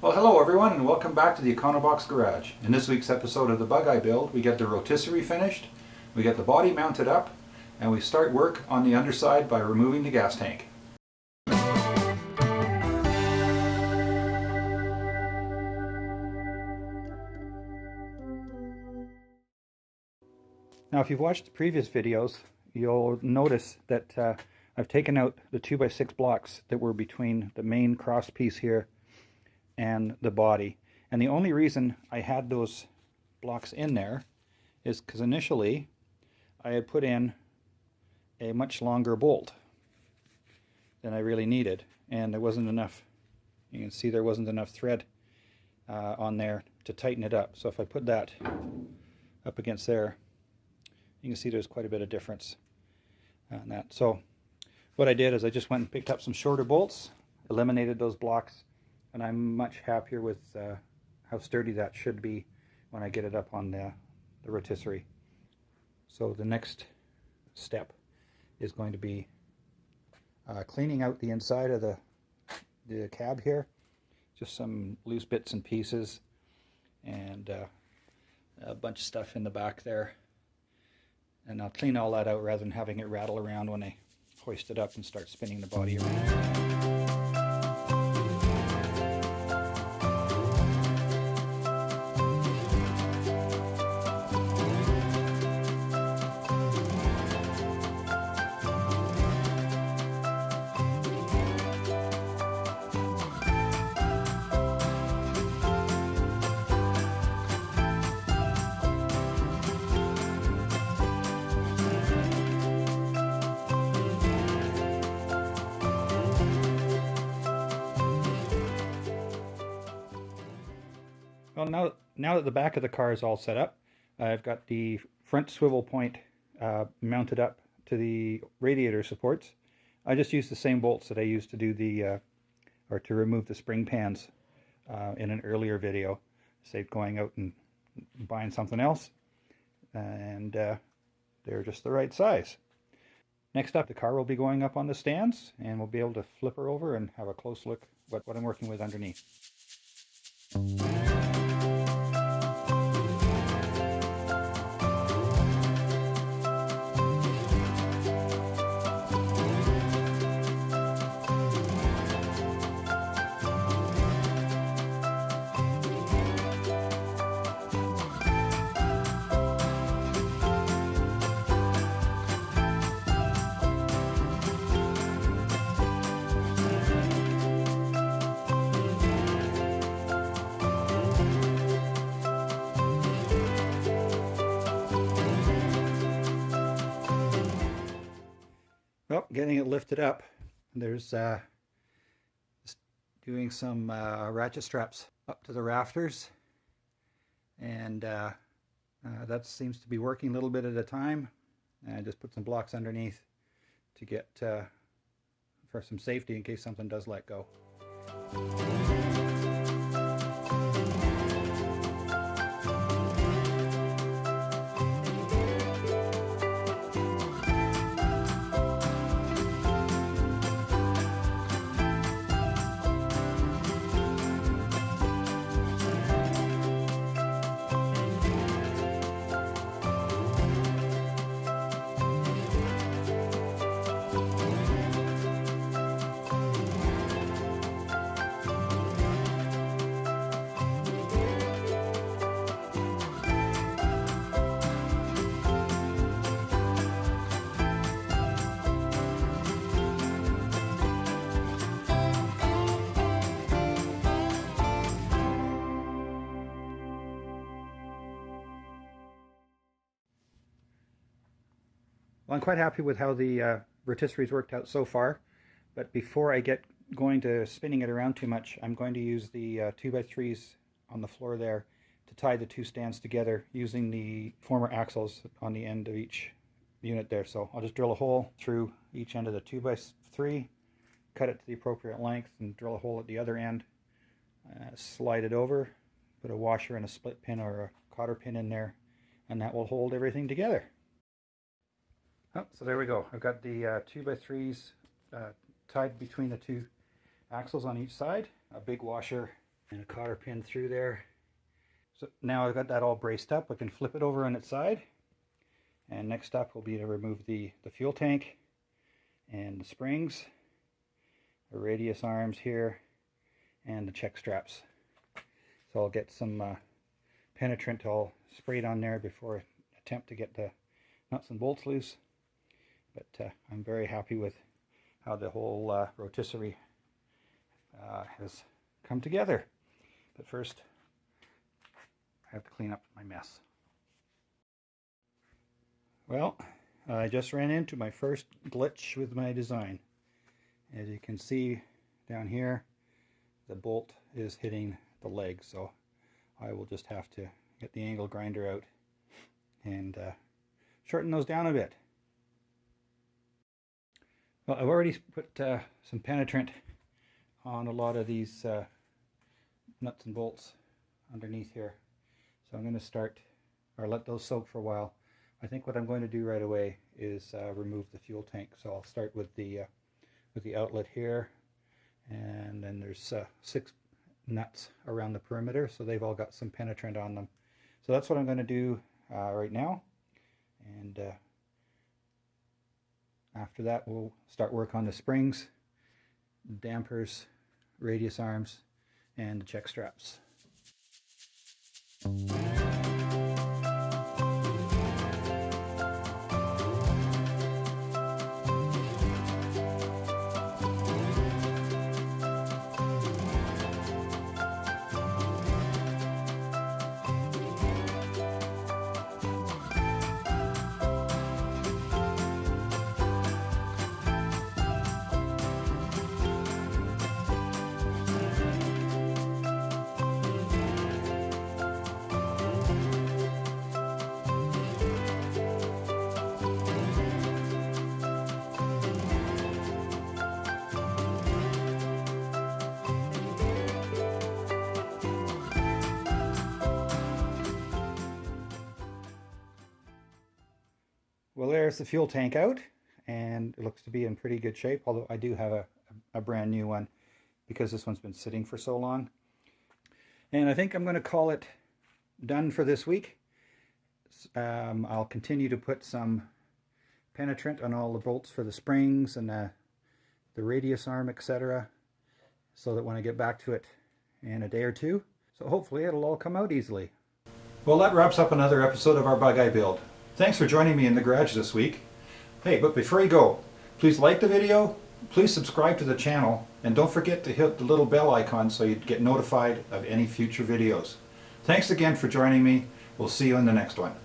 Well, hello everyone, and welcome back to the Econobox garage. In this week's episode of the Bugeye Build, we get the rotisserie finished, we get the body mounted up, and we start work on the underside by removing the gas tank. Now, if you've watched the previous videos, you'll notice that I've taken out the 2x6 blocks that were between the main cross piece here and the body. And the only reason I had those blocks in there is because initially I had put in a much longer bolt than I really needed, and there wasn't enough, you can see there wasn't enough thread on there to tighten it up. So if I put that up against there, you can see there's quite a bit of difference on that. So what I did is I just went and picked up some shorter bolts, eliminated those blocks, and I'm much happier with how sturdy that should be when I get it up on the rotisserie. So the next step is going to be cleaning out the inside of the cab here, just some loose bits and pieces, and a bunch of stuff in the back there. And I'll clean all that out rather than having it rattle around when I hoist it up and start spinning the body around. Well, now that the back of the car is all set up, I've got the front swivel point mounted up to the radiator supports. I just used the same bolts that I used to do or to remove the spring pans in an earlier video. Saved going out and buying something else, and they're just the right size. Next up, the car will be going up on the stands, and we'll be able to flip her over and have a close look at what I'm working with underneath. Well, getting it lifted up, there's doing some ratchet straps up to the rafters, and that seems to be working a little bit at a time. And I just put some blocks underneath to get for some safety in case something does let go. Well, I'm quite happy with how the rotisserie's worked out so far, but before I get going to spinning it around too much, I'm going to use the 2x3s on the floor there to tie the two stands together using the former axles on the end of each unit there. So I'll just drill a hole through each end of the 2x3, cut it to the appropriate length, and drill a hole at the other end, slide it over, put a washer and a split pin or a cotter pin in there, and that will hold everything together. Oh, so there we go. I've got the 2x3s tied between the two axles on each side, a big washer and a cotter pin through there. So now I've got that all braced up, I can flip it over on its side. And next up will be to remove the fuel tank and the springs, the radius arms here, and the check straps. So I'll get some penetrant all sprayed on there before I attempt to get the nuts and bolts loose. But I'm very happy with how the whole rotisserie has come together. But first, I have to clean up my mess. Well, I just ran into my first glitch with my design. As you can see down here, the bolt is hitting the leg, so I will just have to get the angle grinder out and shorten those down a bit. Well, I've already put some penetrant on a lot of these nuts and bolts underneath here, so I'm going to start, or let those soak for a while. I think what I'm going to do right away is remove the fuel tank. So I'll start with the outlet here, and then there's 6 nuts around the perimeter, so they've all got some penetrant on them. So that's what I'm going to do right now, and after that we'll start work on the springs, dampers, radius arms, and the check straps. Well, there's the fuel tank out, and it looks to be in pretty good shape, although I do have a brand new one because this one's been sitting for so long. And I think I'm going to call it done for this week. I'll continue to put some penetrant on all the bolts for the springs and the radius arm, etc., so that when I get back to it in a day or two, so hopefully it'll all come out easily. Well, that wraps up another episode of our Bugeye Build. Thanks for joining me in the garage this week. Hey, but before you go, please like the video, please subscribe to the channel, and don't forget to hit the little bell icon so you get notified of any future videos. Thanks again for joining me. We'll see you in the next one.